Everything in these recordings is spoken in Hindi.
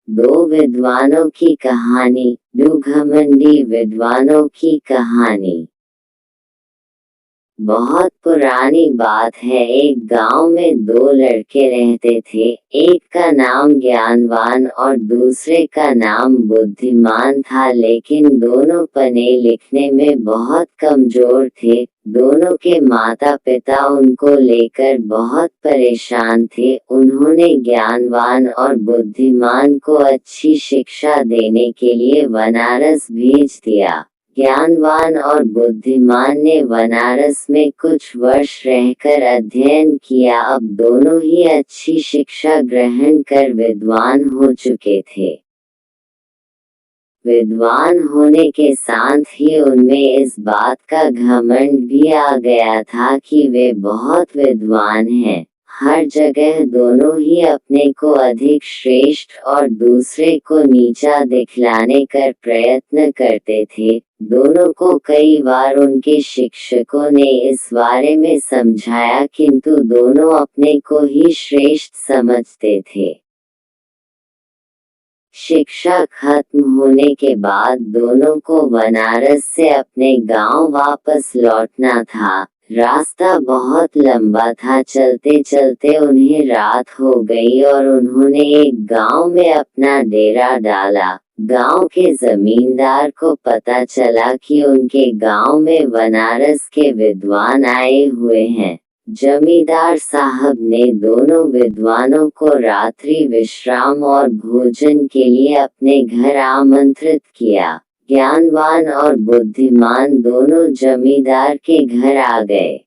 दो विद्वानों की कहानी। दो घमंडी विद्वानों की कहानी। बहुत पुरानी बात है। एक गांव में दो लड़के रहते थे। एक का नाम ज्ञानवान और दूसरे का नाम बुद्धिमान था, लेकिन दोनों पढ़ने लिखने में बहुत कमजोर थे। दोनों के माता पिता उनको लेकर बहुत परेशान थे। उन्होंने ज्ञानवान और बुद्धिमान को अच्छी शिक्षा देने के लिए बनारस भेज दिया। ज्ञानवान और बुद्धिमान ने बनारस में कुछ वर्ष रहकर अध्ययन किया। अब दोनों ही अच्छी शिक्षा ग्रहण कर विद्वान हो चुके थे। विद्वान होने के साथ ही उनमें इस बात का घमंड भी आ गया था कि वे बहुत विद्वान हैं। हर जगह दोनों ही अपने को अधिक श्रेष्ठ और दूसरे को नीचा दिखलाने का प्रयत्न करते थे। दोनों को कई बार उनके शिक्षकों ने इस बारे में समझाया, किंतु दोनों अपने को ही श्रेष्ठ समझते थे। शिक्षा खत्म होने के बाद दोनों को बनारस से अपने गांव वापस लौटना था। रास्ता बहुत लंबा था। चलते चलते उन्हें रात हो गई और उन्होंने एक गांव में अपना डेरा डाला। गांव के जमींदार को पता चला कि उनके गांव में बनारस के विद्वान आए हुए हैं। जमींदार साहब ने दोनों विद्वानों को रात्रि विश्राम और भोजन के लिए अपने घर आमंत्रित किया। ज्ञानवान और बुद्धिमान दोनों जमींदार के घर आ गए।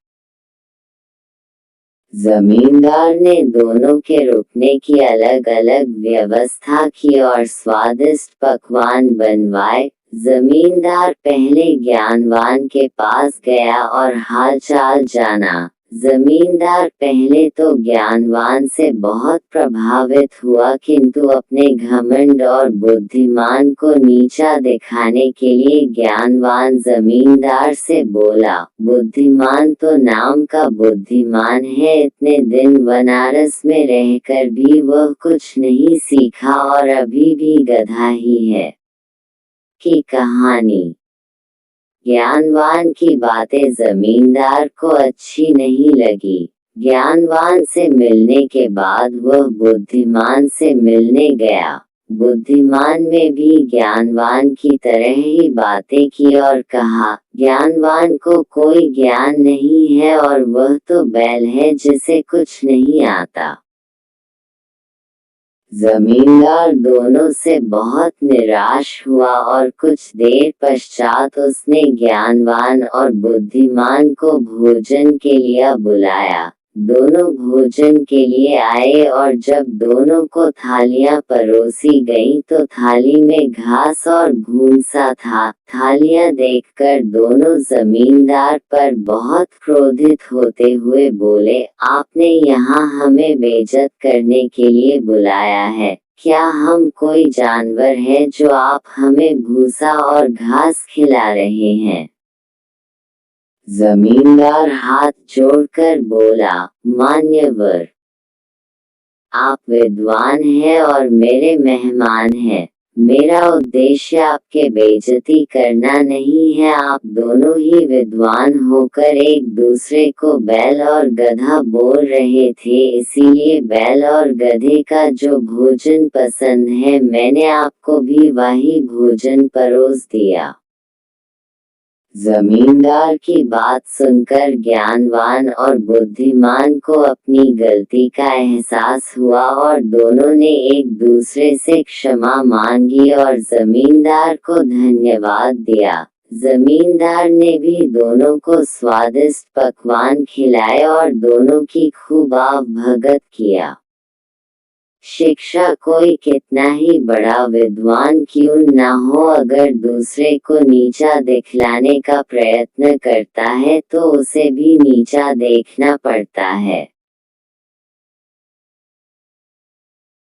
जमींदार ने दोनों के रुकने की अलग अलग व्यवस्था की और स्वादिष्ट पकवान बनवाए। जमींदार पहले ज्ञानवान के पास गया और हालचाल जाना। जमींदार पहले तो ज्ञानवान से बहुत प्रभावित हुआ, किंतु अपने घमंड और बुद्धिमान को नीचा दिखाने के लिए ज्ञानवान जमींदार से बोला, बुद्धिमान तो नाम का बुद्धिमान है, इतने दिन बनारस में रहकर भी वह कुछ नहीं सीखा और अभी भी गधा ही है। की कहानी। ज्ञानवान की बातें जमींदार को अच्छी नहीं लगी। ज्ञानवान से मिलने के बाद वह बुद्धिमान से मिलने गया। बुद्धिमान में भी ज्ञानवान की तरह ही बातें की और कहा, ज्ञानवान को कोई ज्ञान नहीं है और वह तो बैल है जिसे कुछ नहीं आता। जमींदार दोनों से बहुत निराश हुआ और कुछ देर पश्चात उसने ज्ञानवान और बुद्धिमान को भोजन के लिए बुलाया। दोनों भोजन के लिए आए और जब दोनों को थालियां परोसी गईं तो थाली में घास और भूसा था। थालियां देखकर दोनों जमींदार पर बहुत क्रोधित होते हुए बोले, आपने यहाँ हमें बेइज्जत करने के लिए बुलाया है। क्या हम कोई जानवर है जो आप हमें भूसा और घास खिला रहे हैं? जमींदार हाथ जोड़कर बोला, मान्यवर, आप विद्वान हैं और मेरे मेहमान हैं। मेरा उद्देश्य आपके बेइज्जती करना नहीं है। आप दोनों ही विद्वान होकर एक दूसरे को बैल और गधा बोल रहे थे, इसीलिए बैल और गधे का जो भोजन पसंद है मैंने आपको भी वही भोजन परोस दिया। जमींदार की बात सुनकर ज्ञानवान और बुद्धिमान को अपनी गलती का एहसास हुआ और दोनों ने एक दूसरे से क्षमा मांगी और जमींदार को धन्यवाद दिया। जमींदार ने भी दोनों को स्वादिष्ट पकवान खिलाए और दोनों की खूब भगत किया। शिक्षा कोई कितना ही बड़ा विद्वान क्यों न हो, अगर दूसरे को नीचा दिखलाने का प्रयत्न करता है तो उसे भी नीचा देखना पड़ता है।